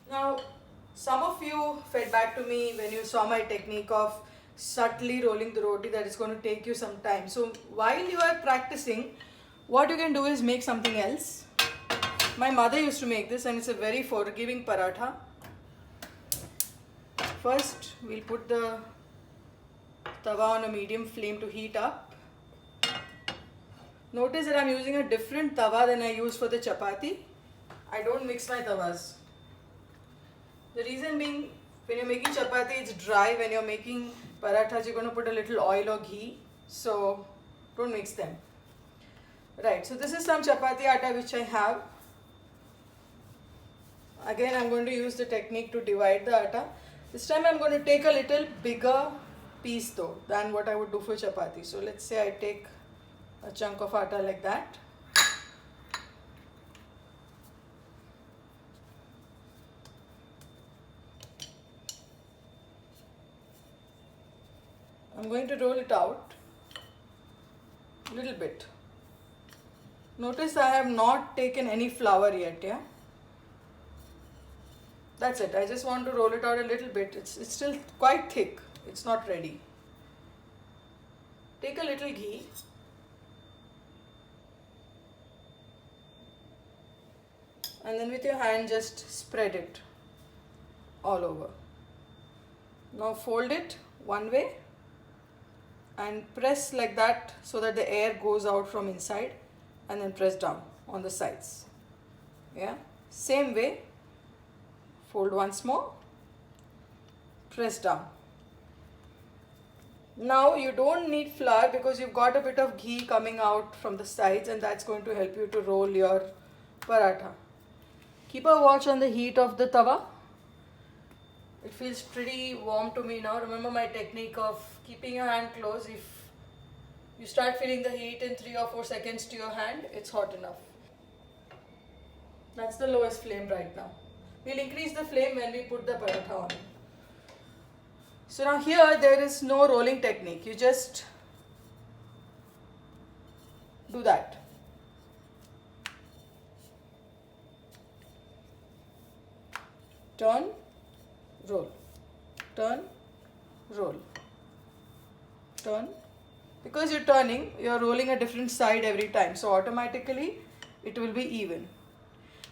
Now, some of you fed back to me when you saw my technique of subtly rolling the roti that it's going to take you some time. So, while you are practicing, what you can do is make something else. My mother used to make this, and it's a very forgiving paratha. First, we'll put the tawa on a medium flame to heat up. Notice that I'm using a different tawa than I use for the chapati. I don't mix my tawas. The reason being, when you're making chapati, it's dry. When you're making parathas, you're going to put a little oil or ghee. So, don't mix them. Right, so this is some chapati atta which I have. Again, I'm going to use the technique to divide the atta. This time I'm going to take a little bigger piece though than what I would do for chapati. So let's say I take a chunk of atta like that. I'm going to roll it out a little bit. Notice I have not taken any flour yet, yeah? That's it. I just want to roll it out a little bit. It's still quite thick. It's not ready. Take a little ghee. And then with your hand just spread it all over. Now fold it one way and press like that so that the air goes out from inside, and then press down on the sides. Yeah, same way. Fold once more, press down. Now you don't need flour because you've got a bit of ghee coming out from the sides, and that's going to help you to roll your paratha. Keep a watch on the heat of the tawa. It feels pretty warm to me now. Remember my technique of keeping your hand close. If you start feeling the heat in 3 or 4 seconds to your hand, it's hot enough. That's the lowest flame right now. We'll increase the flame when we put the paratha on. So now here there is no rolling technique. You just do that. Turn, roll, turn, roll, turn. Because you're turning, you're rolling a different side every time. So automatically it will be even.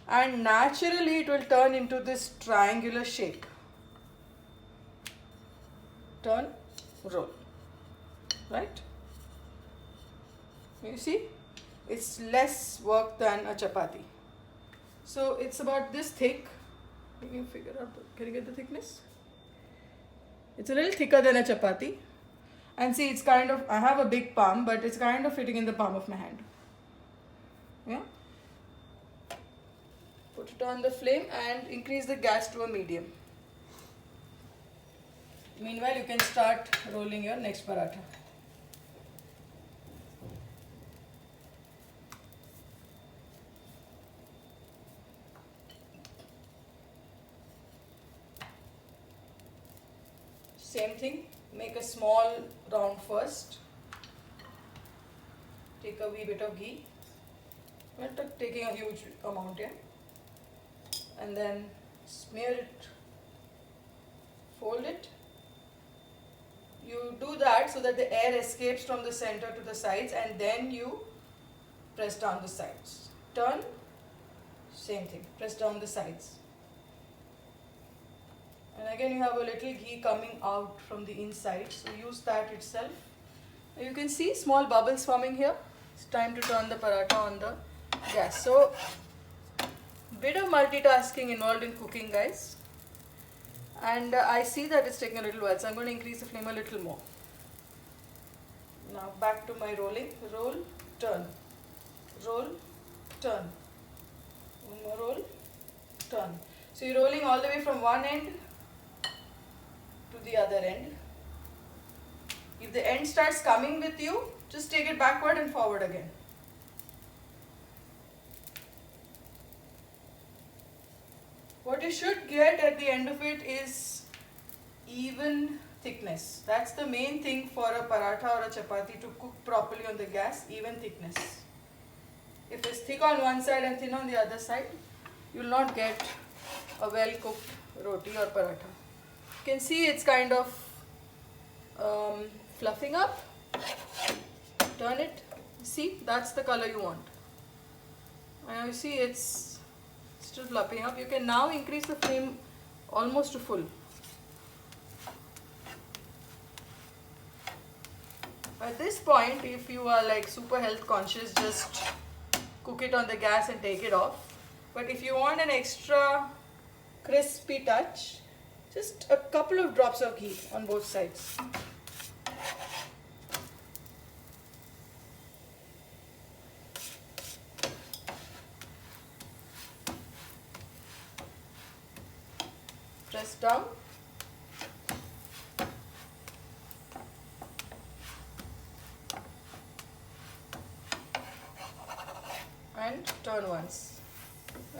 And naturally it will turn into this triangular shape. Turn, roll. Right? You see? It's less work than a chapati. So it's about this thick. Can you figure out, can you get the thickness? It's a little thicker than a chapati. And see, it's kind of, I have a big palm, but it's kind of fitting in the palm of my hand. Yeah? Put it on the flame and increase the gas to a medium. Meanwhile, you can start rolling your next paratha. Same thing, make a small round first. Take a wee bit of ghee. We're not taking a huge amount here. And then smear it, fold it. You do that so that the air escapes from the center to the sides, and then you press down the sides. Turn, same thing, press down the sides. And again you have a little ghee coming out from the inside, so use that itself. You can see small bubbles forming here. It's time to turn the paratha on the gas. So, bit of multitasking involved in cooking, guys. And I see that it's taking a little while, so I'm going to increase the flame a little more. Now back to my rolling. Roll, turn, roll, turn. One more roll, turn. So you're rolling all the way from one end to the other end. If the end starts coming with you, just take it backward and forward again. What you should get at the end of it is even thickness. That's the main thing for a paratha or a chapati to cook properly on the gas, even thickness. If it's thick on one side and thin on the other side, you will not get a well cooked roti or paratha. You can see it's kind of fluffing up. Turn it. See, that's the color you want. And you see it's still fluffing up. You can now increase the flame almost to full. At this point, if you are like super health conscious, just cook it on the gas and take it off. But if you want an extra crispy touch, just a couple of drops of ghee on both sides. Press down. And turn once.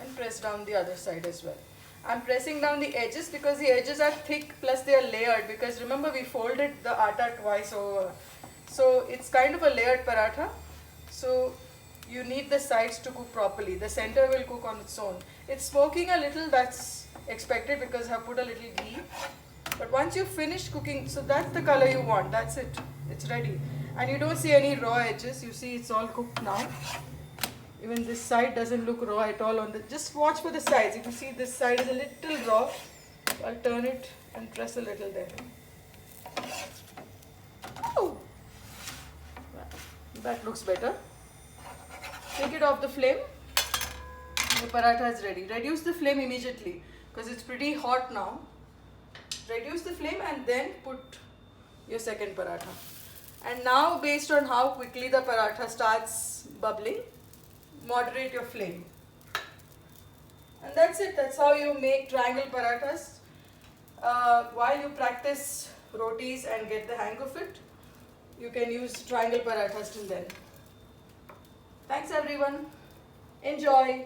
And press down the other side as well. I'm pressing down the edges because the edges are thick plus they are layered, because remember we folded the atta twice over. So it's kind of a layered paratha. So you need the sides to cook properly. The center will cook on its own. It's smoking a little, that's expected because I've put a little ghee. But once you finish cooking, so that's the color you want, that's it. It's ready. And you don't see any raw edges. You see it's all cooked now. Even this side doesn't look raw at all on the, just watch for the sides. If you see this side is a little raw, I'll turn it and press a little there. Oh, that looks better. Take it off the flame. The paratha is ready. Reduce the flame immediately because it's pretty hot now. Reduce the flame and then put your second paratha. And now, based on how quickly the paratha starts bubbling, moderate your flame. And that's it. That's how you make triangle parathas. While you practice rotis and get the hang of it, you can use triangle parathas till then. Thanks everyone. Enjoy.